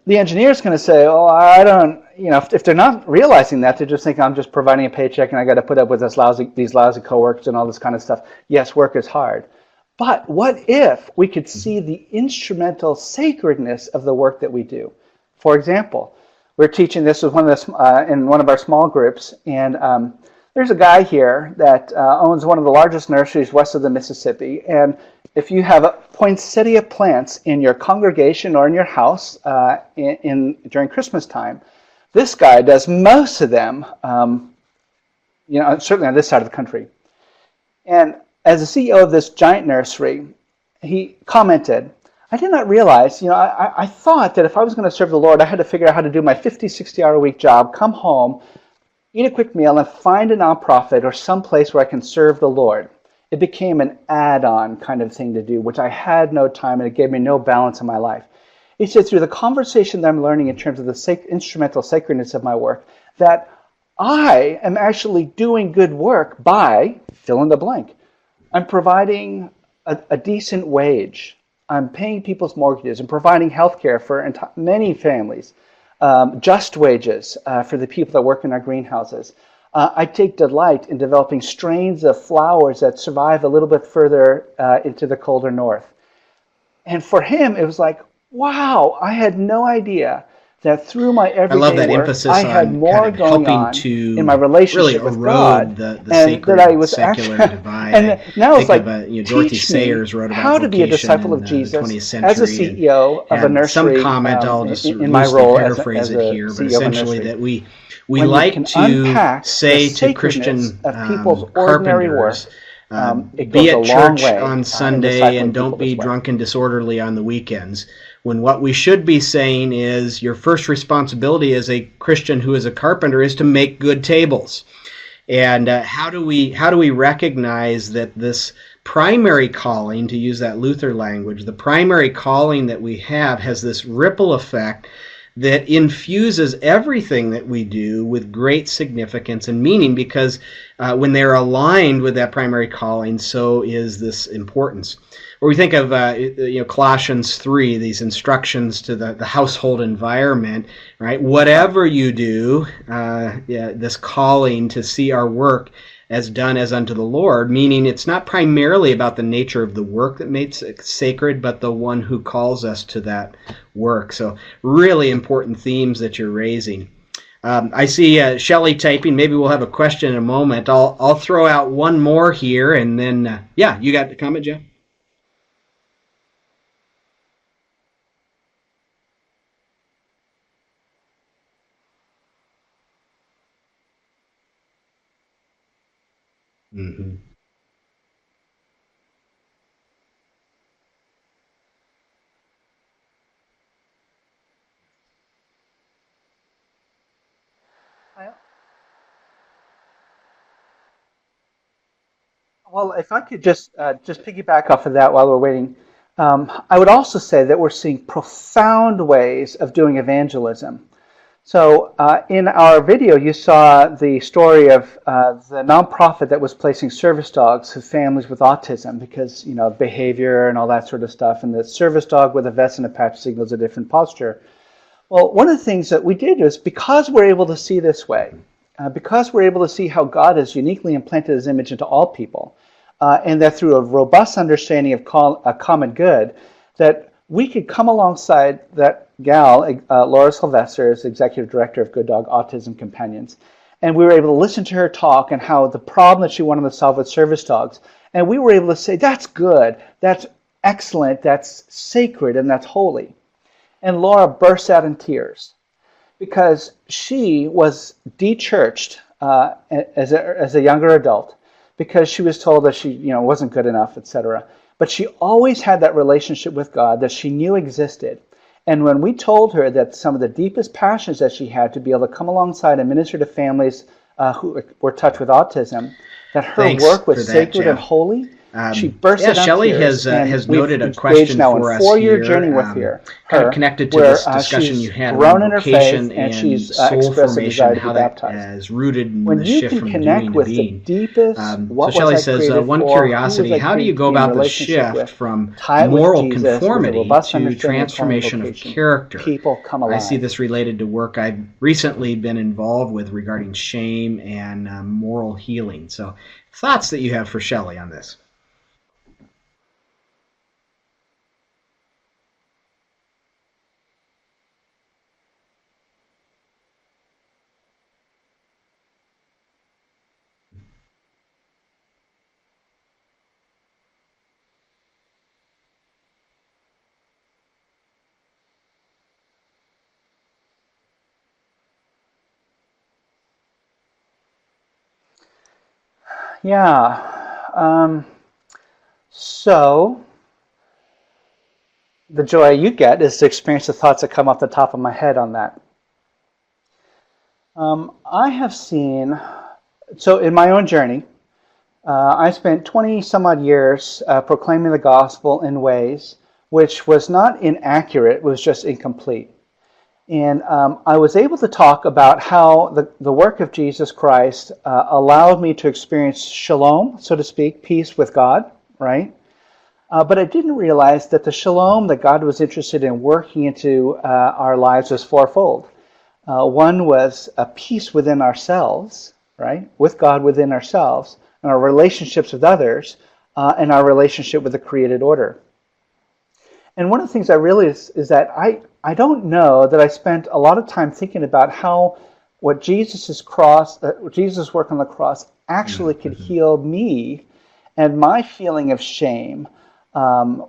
the engineer is going to say, oh, I don't, if they're not realizing that, they just think I'm just providing a paycheck and I got to put up with these lousy coworkers and all this kind of stuff. Yes, work is hard. But what if we could see the instrumental sacredness of the work that we do? For example, we're teaching this with in one of our small groups, and there's a guy here that owns one of the largest nurseries west of the Mississippi, and if you have poinsettia plants in your congregation or in your house during Christmas time, this guy does most of them, certainly on this side of the country. And as the CEO of this giant nursery, he commented, I did not realize, I thought that if I was going to serve the Lord, I had to figure out how to do my 50, 60-hour-a-week job, come home, eat a quick meal, and find a nonprofit or some place where I can serve the Lord. It became an add-on kind of thing to do, which I had no time, and it gave me no balance in my life. He said, through the conversation that I'm learning in terms of the instrumental sacredness of my work, that I am actually doing good work by fill in the blank. I'm providing a decent wage. I'm paying people's mortgages and providing health care for many families. Just wages for the people that work in our greenhouses. I take delight in developing strains of flowers that survive a little bit further into the colder north. And for him, it was like, wow, I had no idea that through my everyday work, I had more going on in my relationship with God, the and that I was secular actually, divide. and now it's like, Dorothy teach Sayers me wrote about how to be a vocation disciple in of the Jesus 20th as century, a CEO of a and nursery. some comment, I'll just in my loosely role paraphrase as a it here, but CEO of a essentially nursery. that we When you like can to unpack say the to Christian sacredness of people's ordinary carpenters, work, it be goes at a long church way on in Sunday discipling and don't people be this way. drunk and disorderly on the weekends. When what we should be saying is your first responsibility as a Christian who is a carpenter is to make good tables. And how do we recognize that this primary calling, to use that Luther language, the primary calling that we have has this ripple effect that infuses everything that we do with great significance and meaning, because when they're aligned with that primary calling, so is this importance. Or we think of Colossians 3, these instructions to the household environment, right? Whatever you do, this calling to see our work as done as unto the Lord, meaning it's not primarily about the nature of the work that makes it sacred, but the one who calls us to that work. So really important themes that you're raising. I see Shelley typing. Maybe we'll have a question in a moment. I'll throw out one more here, and then yeah, you got the comment, Geoff? Mm-hmm. Well, if I could just piggyback off of that while we're waiting, I would also say that we're seeing profound ways of doing evangelism. So in our video, you saw the story of the nonprofit that was placing service dogs to families with autism because, you know, behavior and all that sort of stuff. And the service dog with a vest and a patch signals a different posture. Well, one of the things that we did is because we're able to see this way, because we're able to see how God has uniquely implanted his image into all people, and that through a robust understanding of a common good, that we could come alongside that gal, Laura Sylvester, is executive director of Good Dog Autism Companions, and we were able to listen to her talk and how the problem that she wanted to solve with service dogs, and we were able to say, that's good, that's excellent, that's sacred, and that's holy. And Laura burst out in tears because she was de-churched as a younger adult because she was told that she wasn't good enough, etc. But she always had that relationship with God that she knew existed. And when we told her that some of the deepest passions that she had to be able to come alongside and minister to families who were touched with autism, that her work was sacred and holy, she burst out Shelley in tears. has noted a question now for in us 4-year here, journey with her, kind of connected to this discussion you had around vocation and soul formation, how that is rooted in the shift from doing to being. So Shelley says, one curiosity, how do you go about the shift from moral conformity to transformation of character? I see this related to work I've recently been involved with regarding shame and moral healing. So thoughts that you have for Shelley on this? Yeah. So the joy you get is to experience the thoughts that come off the top of my head on that. I have seen, so in my own journey, I spent 20 some odd years proclaiming the gospel in ways which was not inaccurate, was just incomplete. And I was able to talk about how the work of Jesus Christ allowed me to experience shalom, so to speak, peace with God, right? But I didn't realize that the shalom that God was interested in working into our lives was fourfold. One was a peace within ourselves, right? With God within ourselves, and our relationships with others, and our relationship with the created order. And one of the things I realized is that I don't know that I spent a lot of time thinking about how what Jesus' work on the cross actually could heal me and my feeling of shame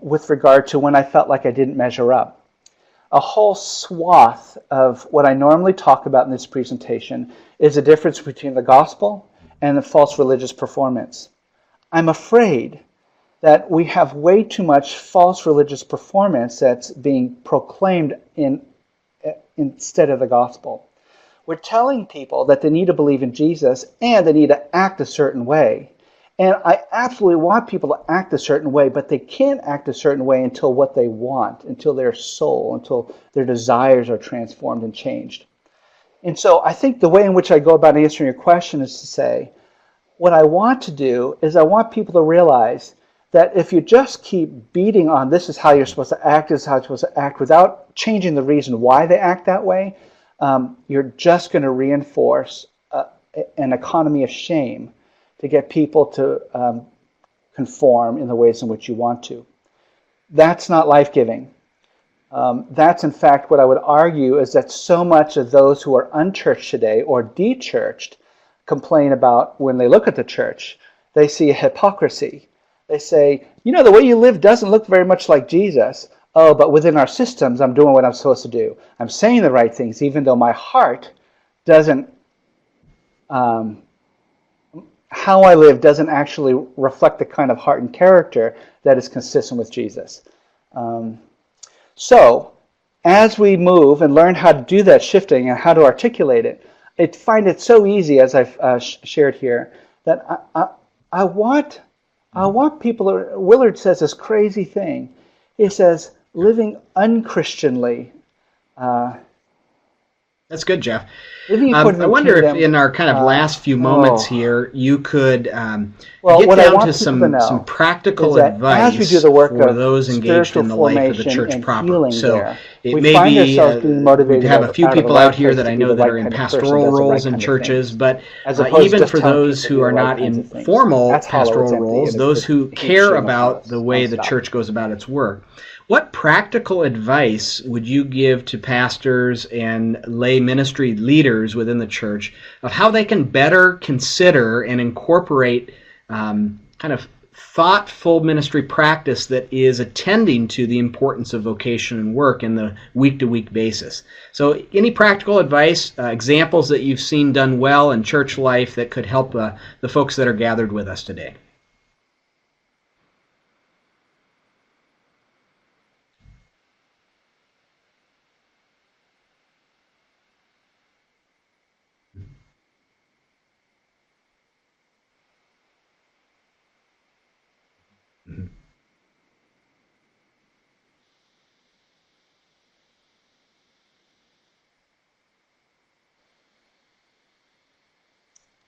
with regard to when I felt like I didn't measure up. A whole swath of what I normally talk about in this presentation is the difference between the gospel and the false religious performance. I'm afraid that we have way too much false religious performance that's being proclaimed instead of the gospel. We're telling people that they need to believe in Jesus and they need to act a certain way. And I absolutely want people to act a certain way, but they can't act a certain way until what they want, until their soul, until their desires are transformed and changed. And so I think the way in which I go about answering your question is to say, what I want to do is I want people to realize that if you just keep beating on this is how you're supposed to act, this is how you're supposed to act, without changing the reason why they act that way, you're just going to reinforce an economy of shame to get people to conform in the ways in which you want to. That's not life-giving. That's in fact what I would argue is that so much of those who are unchurched today or de-churched complain about when they look at the church. They see a hypocrisy. They say, the way you live doesn't look very much like Jesus. Oh, but within our systems, I'm doing what I'm supposed to do. I'm saying the right things, even though my heart doesn't, how I live doesn't actually reflect the kind of heart and character that is consistent with Jesus. So, as we move and learn how to do that shifting and how to articulate it, I find it so easy, as I've shared here, that I want people. Willard says this crazy thing. He says, living unchristianly. That's good, Geoff. I wonder if in our kind of last few moments here, you could get down to some practical advice as we do the work for of those engaged in the life of the church proper. So it may be we have a few people out here that I know that are in pastoral roles in churches, but even for those who are not in formal pastoral roles, those who care about the way the church goes about its work, what practical advice would you give to pastors and lay ministry leaders within the church of how they can better consider and incorporate kind of thoughtful ministry practice that is attending to the importance of vocation and work in the week-to-week basis? So any practical advice, examples that you've seen done well in church life that could help the folks that are gathered with us today?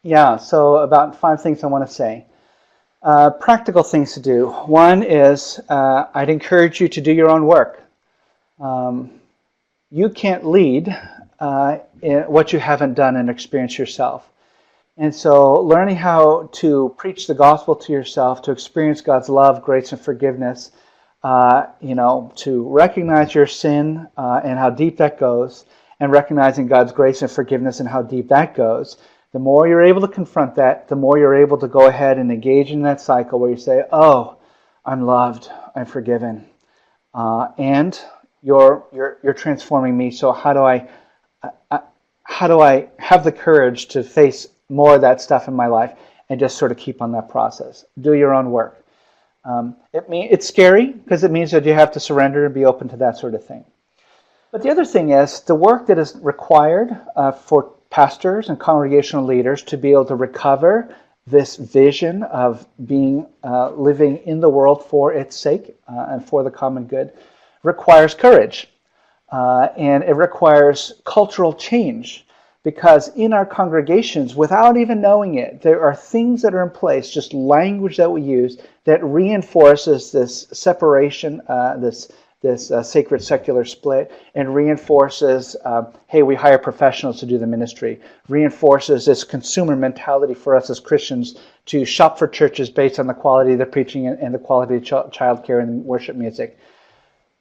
Yeah, so about 5 things I want to say. Practical things to do. One is I'd encourage you to do your own work. You can't lead in what you haven't done and experienced yourself. And so learning how to preach the gospel to yourself, to experience God's love, grace, and forgiveness, to recognize your sin and how deep that goes, and recognizing God's grace and forgiveness and how deep that goes, the more you're able to confront that, the more you're able to go ahead and engage in that cycle where you say, oh, I'm loved, I'm forgiven, and you're transforming me. So how do I have the courage to face more of that stuff in my life and just sort of keep on that process? Do your own work. It's scary because it means that you have to surrender and be open to that sort of thing. But the other thing is the work that is required for pastors and congregational leaders to be able to recover this vision of being living in the world for its sake and for the common good requires courage. And it requires cultural change, because in our congregations, without even knowing it, there are things that are in place, just language that we use, that reinforces this separation, this sacred secular split, and reinforces, hey, we hire professionals to do the ministry, reinforces this consumer mentality for us as Christians to shop for churches based on the quality of the preaching and the quality of childcare and worship music.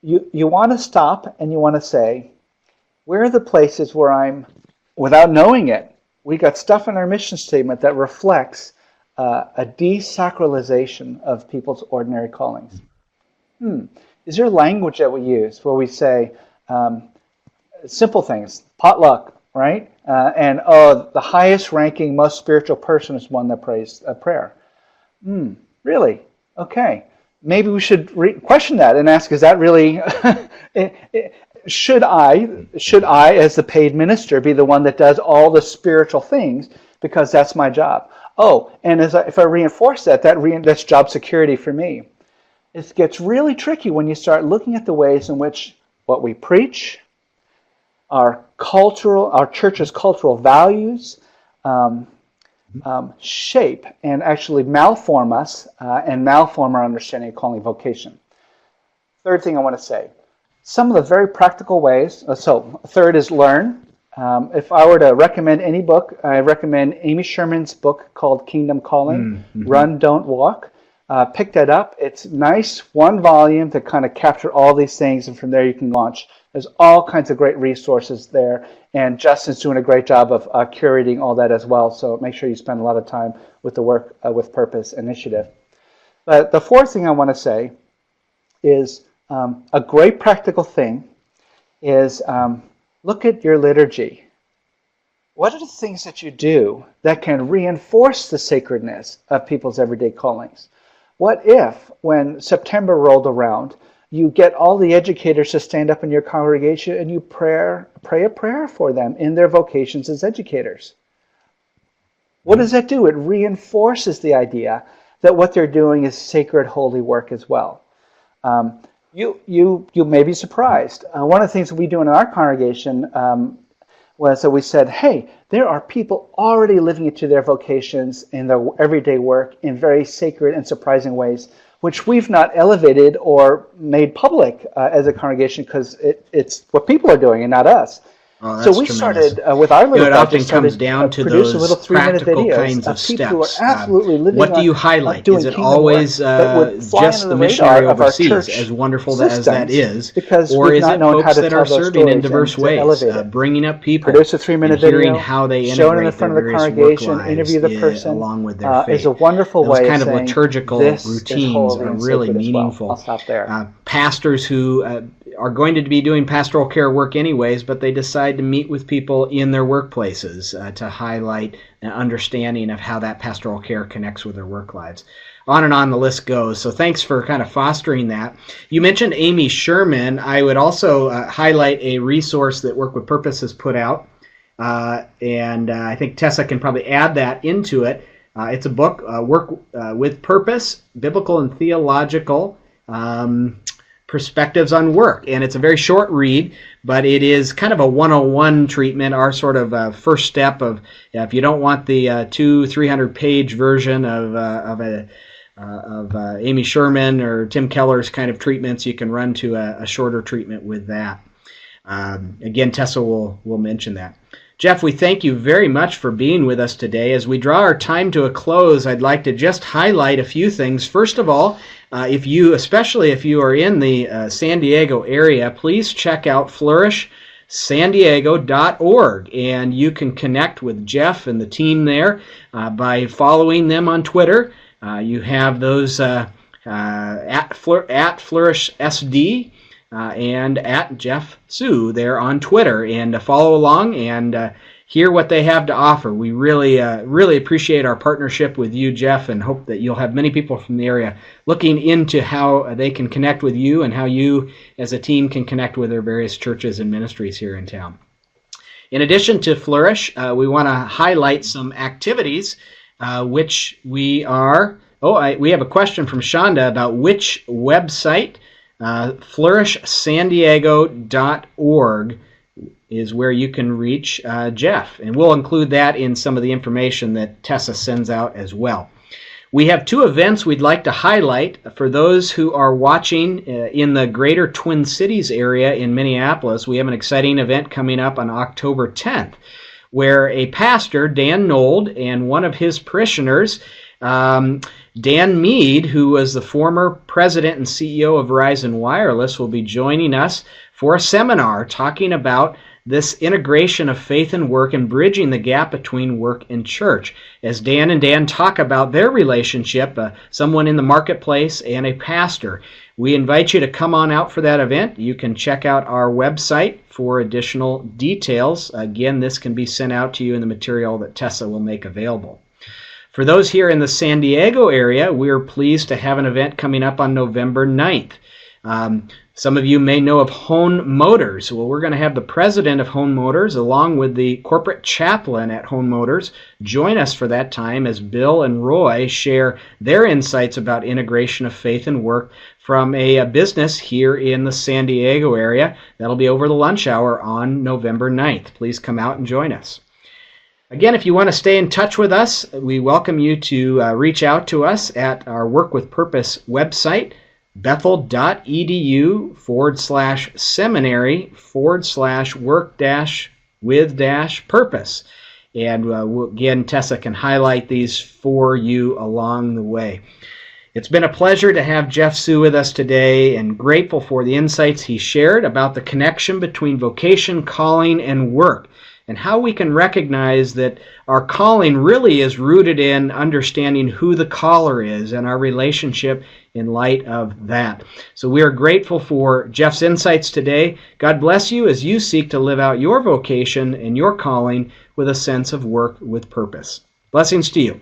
You want to stop and you want to say, where are the places where I'm, without knowing it, we got stuff in our mission statement that reflects a desacralization of people's ordinary callings. Is there language that we use where we say simple things, potluck, right? And the highest ranking, most spiritual person is one that prays a prayer. Really? Okay. Maybe we should question that and ask, is that really, should I, as the paid minister, be the one that does all the spiritual things because that's my job? Oh, and if I reinforce that's job security for me. It gets really tricky when you start looking at the ways in which what we preach, our church's cultural values, shape and actually malform us and malform our understanding of calling vocation. Third thing I want to say, some of the very practical ways. So third is learn. If I were to recommend any book, I recommend Amy Sherman's book called Kingdom Calling, Run, Don't Walk. pick that up. It's nice, one volume to kind of capture all these things, and from there you can launch. There's all kinds of great resources there, and Justin's doing a great job of curating all that as well, so make sure you spend a lot of time with the Work with Purpose initiative. But the fourth thing I want to say is a great practical thing is look at your liturgy. What are the things that you do that can reinforce the sacredness of people's everyday callings? What if, when September rolled around, you get all the educators to stand up in your congregation and you pray a prayer for them in their vocations as educators? What does that do? It reinforces the idea that what they're doing is sacred, holy work as well. You may be surprised. One of the things that we do in our congregation was that we said, hey, there are people already living into their vocations in their everyday work in very sacred and surprising ways, which we've not elevated or made public as a congregation because it's what people are doing and not us. Oh, so we started with our little it often comes down to those little 3-minute practical videos kinds of people who are steps. absolutely living What do you on, highlight? doing Is it kingdom always work that would fly just under the the missionary radar of our overseas, church as wonderful as that is, because or we've is not it known how folks to that tell are those serving in stories diverse and to ways, elevate it? bringing up people, Produce a 3-minute and hearing video, how they show it in the integrate front their of the various work congregation, lives interview the person, along with their faith. is a wonderful Those way kind of of saying, liturgical this routines is holy are and really sacred as well. meaningful. I'll stop there. Pastors who are going to be doing pastoral care work anyways, but they decide to meet with people in their workplaces to highlight an understanding of how that pastoral care connects with their work lives. On and on the list goes. So thanks for kind of fostering that. You mentioned Amy Sherman. I would also highlight a resource that Work with Purpose has put out, and I think Tessa can probably add that into it. It's a book, Work with Purpose, Biblical and Theological Perspectives on Work. And it's a very short read, but it is kind of a 101 treatment, our sort of first step of, if you don't want the 200-300-page version of Amy Sherman or Tim Keller's kind of treatments, you can run to a shorter treatment with that. Again, Tessa will mention that. Geoff, we thank you very much for being with us today. As we draw our time to a close, I'd like to just highlight a few things. First of all, especially if you are in the San Diego area, please check out flourishsandiego.org, and you can connect with Geoff and the team there by following them on Twitter. You have those at FlourishSD and at Geoff Hsu there on Twitter, and follow along and hear what they have to offer. We really appreciate our partnership with you, Geoff, and hope that you'll have many people from the area looking into how they can connect with you and how you as a team can connect with their various churches and ministries here in town. In addition to Flourish, we want to highlight some activities which we are... we have a question from Shonda about which website. flourishsandiego.org is where you can reach Geoff, and we'll include that in some of the information that Tessa sends out as well. We have two events we'd like to highlight for those who are watching in the greater Twin Cities area in Minneapolis. We have an exciting event coming up on October 10th where a pastor, Dan Nold, and one of his parishioners, Dan Mead, who was the former president and CEO of Verizon Wireless, will be joining us for a seminar talking about this integration of faith and work and bridging the gap between work and church. As Dan and Dan talk about their relationship, someone in the marketplace and a pastor. We invite you to come on out for that event. You can check out our website for additional details. Again, this can be sent out to you in the material that Tessa will make available. For those here in the San Diego area, we're pleased to have an event coming up on November 9th. Some of you may know of Hone Motors. Well, we're going to have the president of Hone Motors along with the corporate chaplain at Hone Motors join us for that time as Bill and Roy share their insights about integration of faith and work from a business here in the San Diego area. That'll be over the lunch hour on November 9th. Please come out and join us. Again, if you want to stay in touch with us, we welcome you to reach out to us at our Work with Purpose website, bethel.edu/seminary/work-with-purpose. And again, Tessa can highlight these for you along the way. It's been a pleasure to have Geoff Hsu with us today, and grateful for the insights he shared about the connection between vocation, calling, and work, and how we can recognize that our calling really is rooted in understanding who the caller is and our relationship in light of that. So we are grateful for Geoff's insights today. God bless you as you seek to live out your vocation and your calling with a sense of work with purpose. Blessings to you.